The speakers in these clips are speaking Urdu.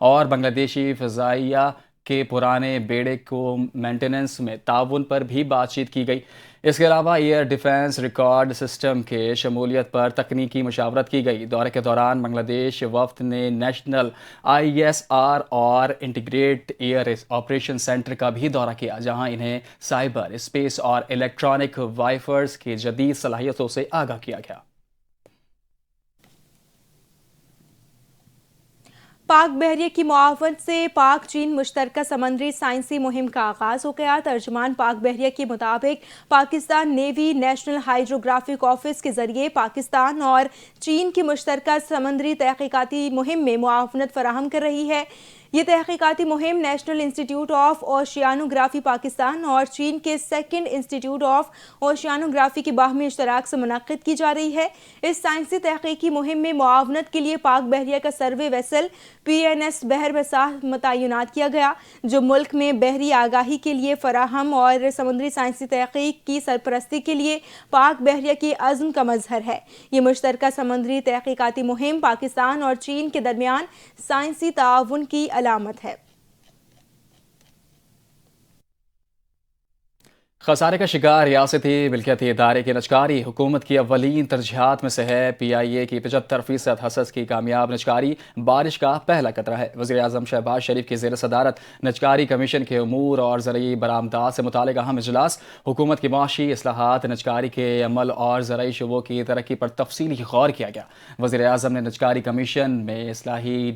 اور بنگلہ دیشی فضائیہ کے پرانے بیڑے کو مینٹیننس میں تعاون پر بھی بات چیت کی گئی۔ اس کے علاوہ ایئر ڈیفنس ریکارڈ سسٹم کے شمولیت پر تکنیکی مشاورت کی گئی۔ دورے کے دوران بنگلہ دیش وفد نے نیشنل ISR اور انٹیگریٹ ایئر آپریشن سینٹر کا بھی دورہ کیا، جہاں انہیں سائبر، اسپیس اور الیکٹرانک وارفیئر کی جدید صلاحیتوں سے آگاہ کیا گیا۔ پاک بحریہ کی معاونت سے پاک چین مشترکہ سمندری سائنسی مہم کا آغاز ہو گیا۔ ترجمان پاک بحریہ کے مطابق Pakistan navy national hydrographic office کے ذریعے پاکستان اور چین کی مشترکہ سمندری تحقیقاتی مہم میں معاونت فراہم کر رہی ہے۔ یہ تحقیقاتی مہم نیشنل انسٹیٹیوٹ آف اوشیانوگرافی پاکستان اور چین کے سیکنڈ انسٹیٹیوٹ آف اوشیانوگرافی کے باہمی اشتراک سے منعقد کی جا رہی ہے۔ اس سائنسی تحقیقی مہم میں معاونت کے لیے پاک بحریہ کا سروے ویسل PNS بحر میں متعینات کیا گیا، جو ملک میں بحری آگاہی کے لیے فراہم اور سمندری سائنسی تحقیق کی سرپرستی کے لیے پاک بحریہ کے عزم کا مظہر ہے۔ یہ مشترکہ سمندری تحقیقاتی مہم پاکستان اور چین کے درمیان سائنسی تعاون کی علامت ہے۔ خسارے کا شکار ریاستی ملکیتی ادارے کی نجکاری حکومت کی اولین ترجیحات میں سے ہے۔ PIA کی 75% حصص کی کامیاب نجکاری بارش کا پہلا قطرہ ہے۔ وزیراعظم شہباز شریف کی زیر صدارت نجکاری کمیشن کے امور اور زرعی برآمدات سے متعلق اہم اجلاس حکومت کی معاشی اصلاحات، نجکاری کے عمل اور زرعی شعبوں کی ترقی پر تفصیلی غور کیا گیا۔ وزیراعظم نے نجکاری کمیشن میں اصلاحی،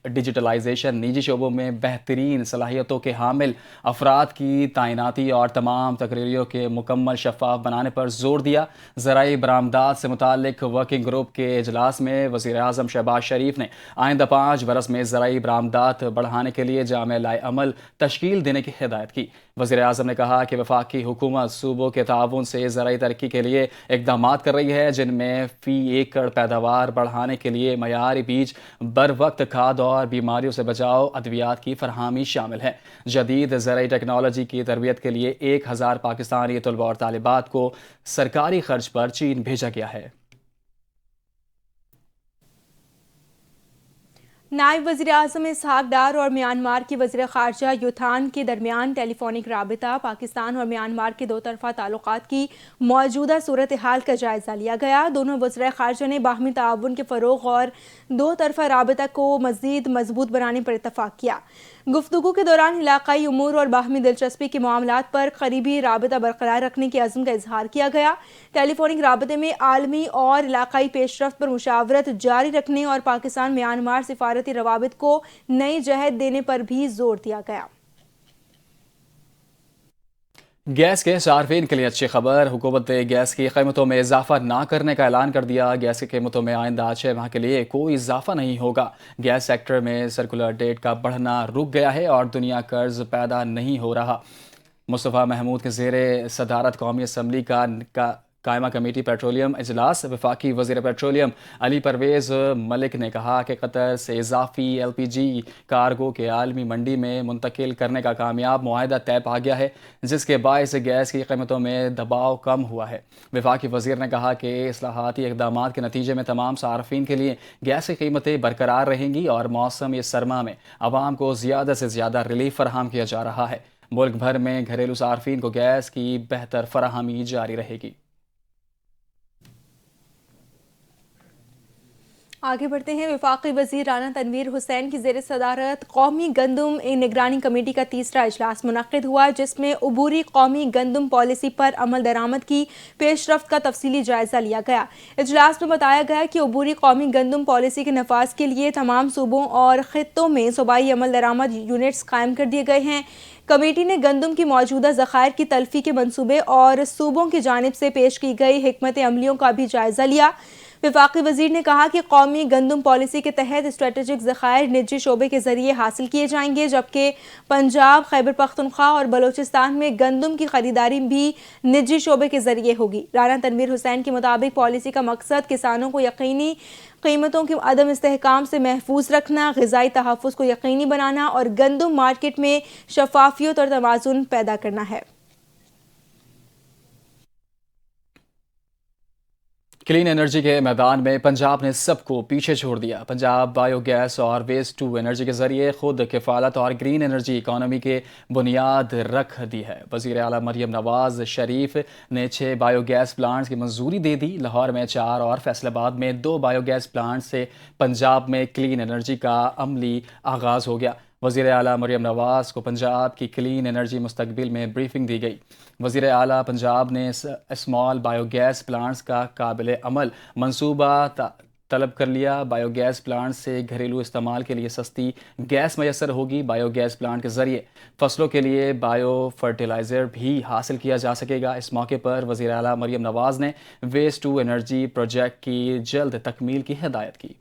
ڈیجیٹلائزیشن، نجی شعبوں میں بہترین صلاحیتوں کے حامل افراد کی تعیناتی اور تمام تقرریوں کے مکمل شفاف بنانے پر زور دیا۔ زرعی برآمدات سے متعلق ورکنگ گروپ کے اجلاس میں وزیراعظم شہباز شریف نے آئندہ 5 برس میں زرعی برآمدات بڑھانے کے لیے جامع لائحہ عمل تشکیل دینے کی ہدایت کی۔ وزیراعظم نے کہا کہ وفاقی حکومت صوبوں کے تعاون سے زرعی ترقی کے لیے اقدامات کر رہی ہے، جن میں فی ایکڑ پیداوار بڑھانے کے لیے معیاری بیج، بروقت کھاد اور بیماریوں سے بچاؤ ادویات کی فراہمی شامل ہے۔ جدید زرعی ٹیکنالوجی کی تربیت کے لیے 1000 پاکستانی طلباء اور طالبات کو سرکاری خرچ پر چین بھیجا گیا ہے۔ نائب وزیر اعظم اسحاق ڈار اور میانمار کی وزیر خارجہ یوتھان کے درمیان ٹیلی فونک رابطہ۔ پاکستان اور میانمار کے دو طرفہ تعلقات کی موجودہ صورتحال کا جائزہ لیا گیا۔ دونوں وزراء خارجہ نے باہمی تعاون کے فروغ اور دو طرفہ رابطہ کو مزید مضبوط بنانے پر اتفاق کیا۔ گفتگو کے دوران علاقائی امور اور باہمی دلچسپی کے معاملات پر قریبی رابطہ برقرار رکھنے کے عزم کا اظہار کیا گیا۔ ٹیلی فونک رابطے میں عالمی اور علاقائی پیش رفت پر مشاورت جاری رکھنے اور پاکستان میانمار سفارتی روابط کو نئی جہت دینے پر بھی زور دیا گیا۔ گیس کے صارفین کے لیے اچھی خبر، حکومت نے گیس کی قیمتوں میں اضافہ نہ کرنے کا اعلان کر دیا۔ گیس کی قیمتوں میں آئندہ 6 ماہ کے لیے کوئی اضافہ نہیں ہوگا۔ گیس سیکٹر میں سرکولر ڈیٹ کا بڑھنا رک گیا ہے اور دنیا قرض پیدا نہیں ہو رہا۔ مصطفیٰ محمود کے زیر صدارت قومی اسمبلی کا قائمہ کمیٹی پیٹرولیم اجلاس، وفاقی وزیر پیٹرولیم علی پرویز ملک نے کہا کہ قطر سے اضافی LPG کارگو کے عالمی منڈی میں منتقل کرنے کا کامیاب معاہدہ طے پا گیا ہے، جس کے باعث گیس کی قیمتوں میں دباؤ کم ہوا ہے۔ وفاقی وزیر نے کہا کہ اصلاحاتی اقدامات کے نتیجے میں تمام صارفین کے لیے گیس کی قیمتیں برقرار رہیں گی اور موسم سرما میں عوام کو زیادہ سے زیادہ ریلیف فراہم کیا جا رہا ہے۔ ملک بھر میں گھریلو صارفین کو گیس کی بہتر فراہمی جاری رہے گی۔ آگے بڑھتے ہیں۔ وفاقی وزیر رانا تنویر حسین کی زیر صدارت قومی گندم نگرانی کمیٹی کا تیسرا اجلاس منعقد ہوا، جس میں عبوری قومی گندم پالیسی پر عمل درآمد کی پیش رفت کا تفصیلی جائزہ لیا گیا۔ اجلاس میں بتایا گیا کہ عبوری قومی گندم پالیسی کے نفاذ کے لیے تمام صوبوں اور خطوں میں صوبائی عمل درآمد یونٹس قائم کر دیے گئے ہیں۔ کمیٹی نے گندم کی موجودہ ذخائر کی تلفی کے منصوبے اور صوبوں کی جانب سے پیش کی گئی حکمت عملیوں کا بھی جائزہ لیا۔ وفاقی وزیر نے کہا کہ قومی گندم پالیسی کے تحت اسٹریٹجک ذخائر نجی شعبے کے ذریعے حاصل کیے جائیں گے، جبکہ پنجاب، خیبر پختونخوا اور بلوچستان میں گندم کی خریداری بھی نجی شعبے کے ذریعے ہوگی۔ رانا تنویر حسین کے مطابق پالیسی کا مقصد کسانوں کو یقینی قیمتوں کے عدم استحکام سے محفوظ رکھنا، غذائی تحفظ کو یقینی بنانا اور گندم مارکیٹ میں شفافیت اور توازن پیدا کرنا ہے۔ کلین انرجی کے میدان میں پنجاب نے سب کو پیچھے چھوڑ دیا۔ پنجاب بایو گیس اور ویسٹ ٹو انرجی کے ذریعے خود کفالت اور گرین انرجی اکانومی کے بنیاد رکھ دی ہے۔ وزیر اعلیٰ مریم نواز شریف نے 6 بایو گیس پلانٹس کی منظوری دے دی۔ لاہور میں 4 اور فیصل آباد میں 2 بایو گیس پلانٹ سے پنجاب میں کلین انرجی کا عملی آغاز ہو گیا۔ وزیر اعلیٰ مریم نواز کو پنجاب کی کلین انرجی مستقبل میں بریفنگ دی گئی۔ وزیر اعلیٰ پنجاب نے اسمال بایو گیس پلانٹس کا قابل عمل منصوبہ طلب کر لیا۔ بایو گیس پلانٹ سے گھریلو استعمال کے لیے سستی گیس میسر ہوگی۔ بایو گیس پلانٹ کے ذریعے فصلوں کے لیے بایو فرٹیلائزر بھی حاصل کیا جا سکے گا۔ اس موقع پر وزیر اعلیٰ مریم نواز نے ویسٹ ٹو انرجی پروجیکٹ کی جلد تکمیل کی ہدایت کی۔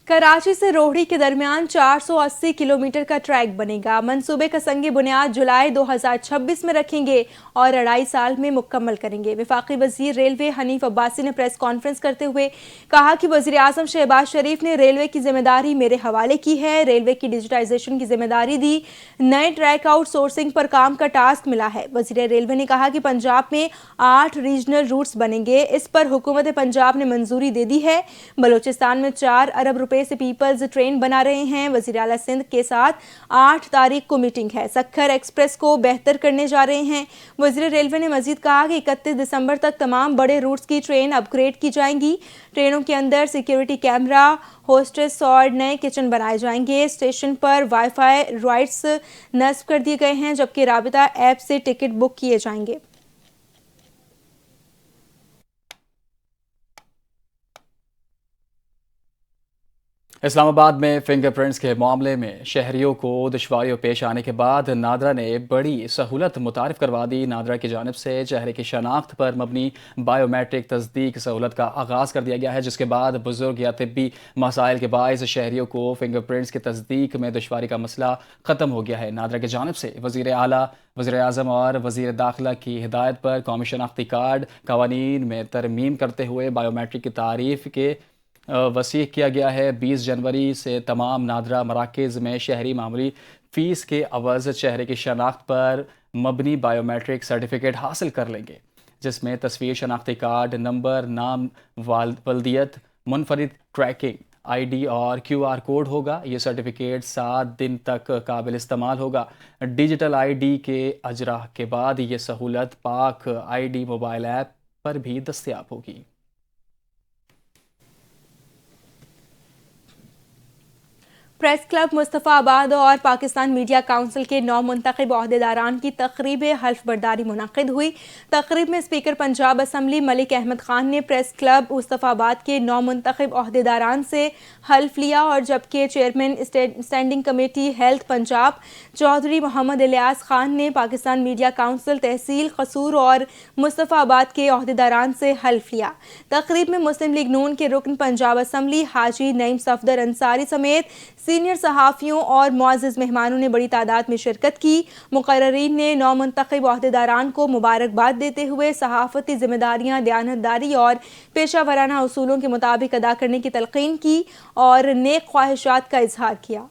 کراچی سے روہڑی کے درمیان 480 کلومیٹر کا ٹریک بنے گا۔ منصوبے کا سنگ بنیاد جولائی 2026 میں رکھیں گے اور 2.5 سال میں مکمل کریں گے۔ وفاقی وزیر ریلوے حنیف عباسی نے پریس کانفرنس کرتے ہوئے کہا کہ وزیر اعظم شہباز شریف نے ریلوے کی ذمہ داری میرے حوالے کی ہے۔ ریلوے کی ڈیجیٹائزیشن کی ذمہ داری دی۔ نئے ٹریک آؤٹ سورسنگ پر کام کا ٹاسک ملا ہے۔ وزیر ریلوے نے کہا کہ پنجاب میں 8 ریجنل روٹس بنیں گے۔ اس پر حکومت پنجاب نے منظوری دے دی ہے۔ بلوچستان میں 4 ارب روپے سے پیپلز ٹرین بنا رہے ہیں۔ وزیر اعلیٰ سندھ کے ساتھ 8 تاریخ کو میٹنگ ہے۔ سکھر ایکسپریس کو بہتر کرنے جا رہے ہیں۔ وزیر ریلوے نے مزید کہا کہ 31 دسمبر تک تمام بڑے روٹس کی ٹرین اپ گریڈ کی جائیں گی۔ ٹرینوں کے اندر سیکیورٹی کیمرہ، ہوسٹس اور نئے کچن بنائے جائیں گے۔ اسٹیشن پر وائی فائی رائٹس نصب کر دیے گئے ہیں، جبکہ رابطہ ایپ سے ٹکٹ بک کیے جائیں گے۔ اسلام آباد میں فنگر پرنٹس کے معاملے میں شہریوں کو دشواریوں پیش آنے کے بعد نادرا نے بڑی سہولت متعارف کروا دی۔ نادرا کی جانب سے چہرے کی شناخت پر مبنی بائیو میٹرک تصدیق سہولت کا آغاز کر دیا گیا ہے، جس کے بعد بزرگ یا طبی مسائل کے باعث شہریوں کو فنگر پرنٹس کی تصدیق میں دشواری کا مسئلہ ختم ہو گیا ہے۔ نادرا کی جانب سے وزیر اعلیٰ، وزیر اعظم اور وزیر داخلہ کی ہدایت پر قومی شناختی کارڈ قوانین میں ترمیم کرتے ہوئے بائیو میٹرک کی تعریف کے وسیع کیا گیا ہے۔ 20 جنوری سے تمام نادرا مراکز میں شہری معمولی فیس کے عوض چہرے کی شناخت پر مبنی بائیو میٹرک سرٹیفکیٹ حاصل کر لیں گے، جس میں تصویر، شناختی کارڈ نمبر، نام ولدیت، منفرد ٹریکنگ آئی ڈی اور QR کوڈ ہوگا۔ یہ سرٹیفکیٹ 7 دن تک قابل استعمال ہوگا۔ ڈیجیٹل آئی ڈی کے اجرا کے بعد یہ سہولت پاک آئی ڈی موبائل ایپ پر بھی دستیاب ہوگی۔ پریس کلب مصطفیٰ آباد اور پاکستان میڈیا کونسل کے 9 منتخب عہدیداران کی تقریب حلف برداری منعقد ہوئی۔ تقریب میں اسپیکر پنجاب اسمبلی ملک احمد خان نے پریس کلب مصطفیٰ آباد کے 9 منتخب عہدیداران سے حلف لیا، اور جبکہ chairman standing committee health Punjab Chaudhry Muhammad Ilyas Khan نے پاکستان میڈیا کونسل تحصیل قصور اور مصطفیٰ آباد کے عہدیداران سے حلف لیا۔ تقریب میں مسلم لیگ نون کے رکن پنجاب اسمبلی حاجی نعیم صفدر انصاری سمیت سینئر صحافیوں اور معزز مہمانوں نے بڑی تعداد میں شرکت کی۔ مقررین نے 9 منتخب عہدیداران کو مبارکباد دیتے ہوئے صحافتی ذمہ داریاں دیانتداری اور پیشہ ورانہ اصولوں کے مطابق ادا کرنے کی تلقین کی اور نیک خواہشات کا اظہار کیا۔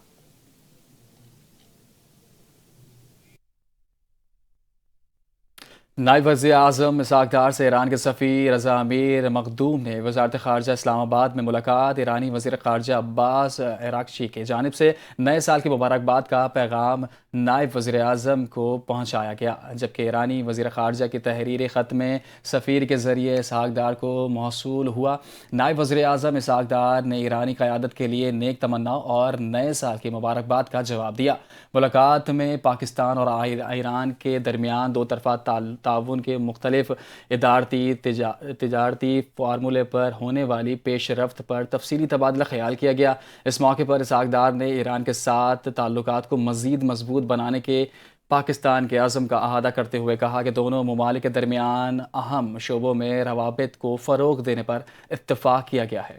نائب وزیر اعظم اسحاق ڈار سے ایران کے سفیر رضا امیر مخدوم نے وزارت خارجہ اسلام آباد میں ملاقات۔ ایرانی وزیر خارجہ عباس عراقچی کی جانب سے نئے سال کی مبارکباد کا پیغام نائب وزیر اعظم کو پہنچایا گیا، جبکہ ایرانی وزیر خارجہ کی تحریری خط میں سفیر کے ذریعے اسحاق ڈار کو موصول ہوا۔ نائب وزیر اعظم اسحاق ڈار نے ایرانی قیادت کے لیے نیک تمناؤں اور نئے سال کی مبارکباد کا جواب دیا۔ ملاقات میں پاکستان اور ایران کے درمیان 2 طرفہ تعاون کے مختلف ادارتی تجارتی فارمولے پر ہونے والی پیش رفت پر تفصیلی تبادلہ خیال کیا گیا۔ اس موقع پر اسحاق ڈار نے ایران کے ساتھ تعلقات کو مزید مضبوط بنانے کے پاکستان کے عزم کا اعادہ کرتے ہوئے کہا کہ دونوں ممالک کے درمیان اہم شعبوں میں روابط کو فروغ دینے پر اتفاق کیا گیا ہے۔